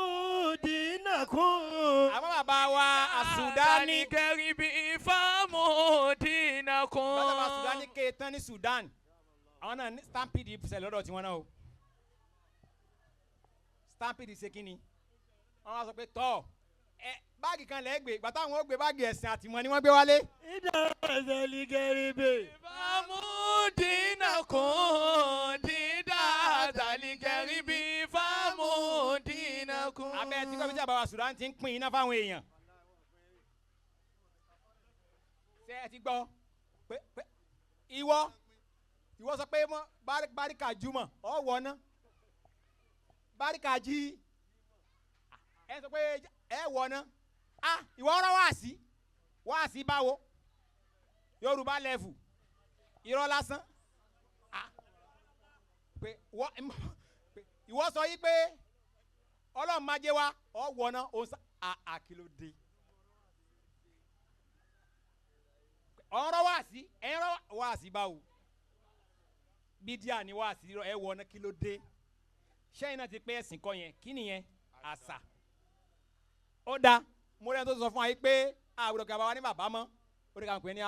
dínà kún. àmọ́ bàbá wa Asudani kẹrin bí fámú dínà kún. bàbá wa Asudani ké tán ní Sudan àwọn náà ní stampede ṣẹlẹ̀ lọ́dọ̀ tiwọn náà o. Stampede ṣe kí ni wọ́n wá sọ pé tọ́ báàgì kan lẹ́ gbé gbàtà àwọn ó gbé báàgì ẹ̀sìn àtìmọ́ ni wọ́n gbé wálé. dídá dálí kẹrin bí. fámú dínà kún dídá dálí kẹrin bí fámú dínà kún. abẹ́ tí kọ́mítì àbáwá Sudan ti ń pín iná fáwọn èèyàn. ṣé ẹ ti gbọ́ pé ìwọ sọ pé báríkà jùmọ̀ ọ̀ wọ̀ ná báríkà jí ẹ sọ pé ẹ wọ̀ ná ìwọ ọ̀rọ̀ wáàsí báwo Yorùbá lẹ́fù irọ́ lásán pé ìwọ sọ yí pé Ọlọ́run máa jẹ́ wa ọ̀ wọ̀ ná àkìlódé ọ̀rọ̀ wáàsí báwo bídíà ni wáàsí ẹ wọ̀ ná kí ló dé ṣẹ́yìn náà ti pé ẹ̀sìn kọ́ yẹn kí nìyẹn àṣà ó dáa mo rẹ́ tó sọ fún wa yìí pé àbúrò kí a bá wa ní bàbá mọ́ ó ní ká pè é ní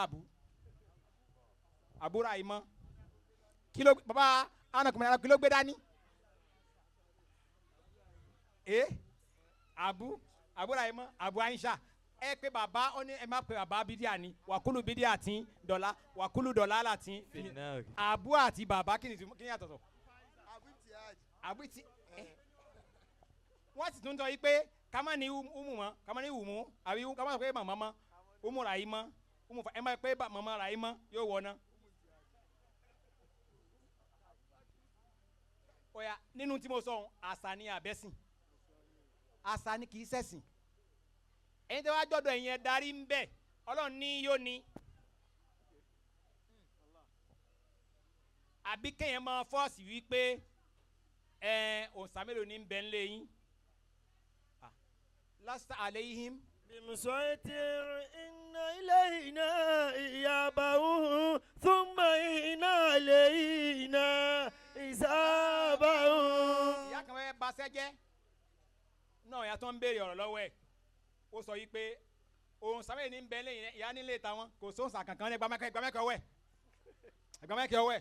àbúrò àyè mọ́ kí ló bàbá anakùnrin kí ló gbé dání àbúrò àyè mọ́ àbú àyíṣà ẹ pé bàbá ó ní ẹ má pè bàbá bídíà ni wàkúlù bídíà tí dọ̀là wàkúlù dọ̀là láti àbú àti bàbá kí ni àtọ̀tọ̀ àbú ti wọ́n sì tún tọ́ yìí pé kama ni umu mọ́ kama ni umu àbí kama sọ pé màmá mọ́ umu rà yìí mọ́ umu fa ẹ má pé màmá rà yìí mọ́ yóò wọ̀ ná. Ọ̀yà nínú tí mo sọ àṣà ni àbẹ́sìn àṣà ni kì í ṣẹ̀sìn ẹ̀yin tí wàá jọ̀dọ̀ ẹ̀yin ẹ̀ darí ń bẹ̀ Ọlọ́run ní yóò ní. àbí kéèyàn máa fọ́ọ̀sì wípé òòsàn mélòó ní bẹ́ẹ̀ ń lé yín lásìtà àléhìm. بمسيطر إن إلينا إيابهم ثم إن علينا حسابهم. ìyá kan fẹ́ baṣẹ́ jẹ́ náà ìyá tó ń béèrè ọ̀rọ̀ lọ́wọ́ ẹ̀ ó sọ yìí pé òun sàmì ní bẹ́ẹ̀ lẹ́yìn ìyá nílé tàwọn kò sóńsà kankan ní gbàmẹ́kẹ́ ọwẹ́ gbàmẹ́kẹ́ ọwẹ́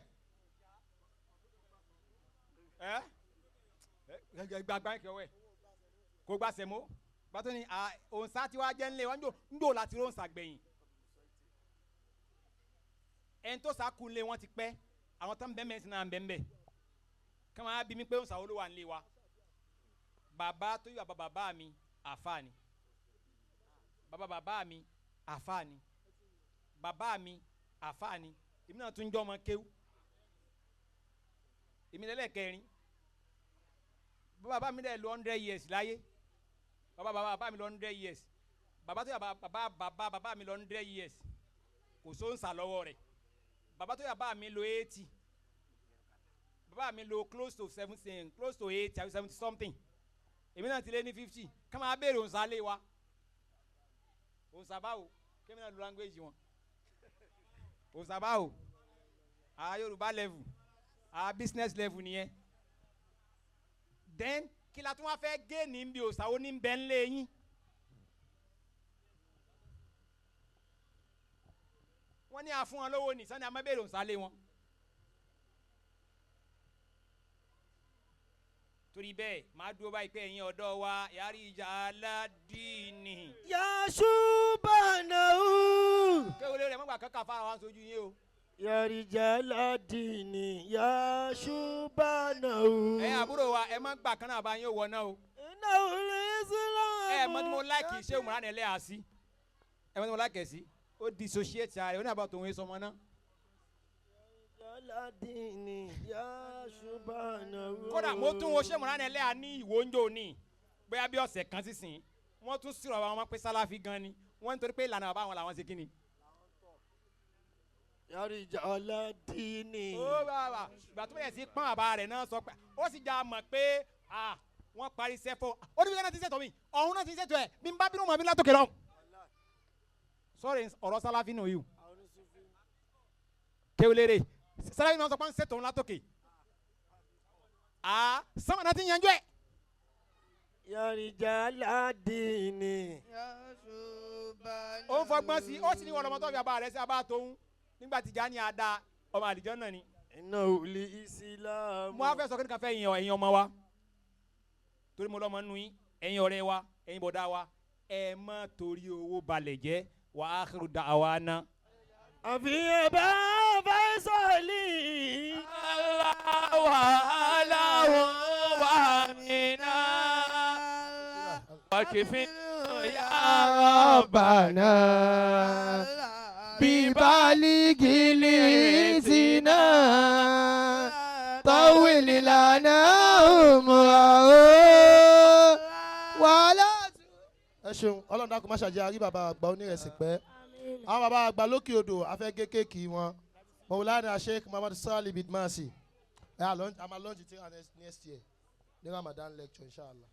gbàmẹ́kẹ́ ọwẹ́ kò gbà sẹ̀mó bàtọ́ ni òun sá tí wàá jẹ́ ńlẹ̀ wọ́n ń dò láti róńsà gbẹ̀yìn ẹni tó sàkún lé wọn ti pẹ́ àwọn tó ń bẹ́ẹ̀ mẹ́sìn náà ń bẹ́ẹ̀ bẹ́ẹ̀ kí wọ́n á bí mi pé òun sàwọ́ ló wà nílé wa bàbá tó yọ bàbá mi àfáà ni bàbá mi àfáà ni bàbá mi àfáà ni èmi náà tún jọ ọmọ kéwú èmi lẹ́lẹ́kẹrin bàbá mi dẹ̀ lọ 100 years láyé bàbá mi lọ 100 years bàbá tó yà bàbá mi lọ 100 years kò sóńsà lọ́wọ́ rẹ̀ bàbá tó yà bàbá mi lọ 80 bàbá mi lọ close to 70 close to 80 or 70 something èmi náà ti lé ní 50 ká máa béèrè òǹsà lé wa òǹsà báwo kémi náà lo language wọn òǹsà báwo Yorùbá level business level nìyẹn then kí la tún wá fẹ́ gé ní bí òǹsà ó ní bẹ́ẹ̀ ńlẹ̀ yín wọ́n ní àfún wọn lówó ní sani àmọ́ béèrè òǹsà lé wọn. torí bẹ́ẹ̀ máa dúró báyìí pé ẹ̀yin ọ̀dọ́ wa yàrá ìjà aládìní. Yasubanahu. kéwòlé rẹ̀ mọ́gbà kankan fara wa sojú yín o. Yàrá ìjà aládìní. Yasubanahu. Àbúrò wa ẹ má gbà kan náà bá yín wọ náà o. Iná olè Islam. Mọ́ tí mo láìkì ṣé òmùrán ẹ̀ lẹ́yà sí. Mọ́ tí mo láìkì sí. Ó dissociate ara rẹ̀ ó ní àbá tòun sọmọ náà. Kódà mo tún wo ṣé òmùrán ẹ̀ lẹ́yà ní ìwóńjò ní bóyá bí ọ̀sẹ̀ kan sísìn wọ́n tún sírọ̀ àwọn ọmọ pé sálàfí gan ni wọ́n nítorí pé ìlànà bàbá àwọn làwọn ṣe kí ni. Yàrá ìjà aládìní. Ó bàbá ìgbà tó bẹ̀rẹ̀ sí pọ́n bàbá rẹ̀ náà sọ pé ó sì já mọ̀ pé wọ́n parí sẹ́fọ̀ ó ní bí wọ́n ti sẹ́tọ̀ mi ọ̀hún náà ti sẹ́tọ̀ ẹ̀ bí n bá bínú mọ̀ bí látòkè lọ. Sọ́ọ̀rì ọ̀rọ̀ sálàfí nù yìí kéwìlérè sálàfí náà sọ pé ń sẹ́tọ̀ òun látòkè sọ́mọ̀ náà ti yanjú ẹ̀. Yàrá ìjà aládìní. Ó ń fọgbọ́n sí ó sì ní wọ́n lọ́mọ tó fi àbá rẹ̀ sí abá tóun nígbà tí Jani àdá ọmọ àdìjọ́ náà ni. Iná olè Islam. Mo á fẹ́ sọ kí ni ká fẹ́ ẹ̀yin ọmọ wa torí mo lọ́mọ nù yín ẹ̀yin ọ̀rẹ́ wa ẹ̀yin bọ̀dá wa ẹ má torí owó balẹ̀ jẹ́ wa akhiru da'wana. àfihàn bá Faisali. Allahu alahu wa mina wa kifin ya Rabbana. Bibaligili zina tawil lana wàhálà. Ẹ ṣeun Ọlọ́run dákun má ṣàjẹ́ àrí bàbá àgbà onírẹsì pẹ́ àwọn bàbá àgbà lókè odò afẹ́gé kéèkì wọn Mawlana Sheikh Muhammad Salih Bidmasi a máa launch it next year ní Ramadan lecture inshallah.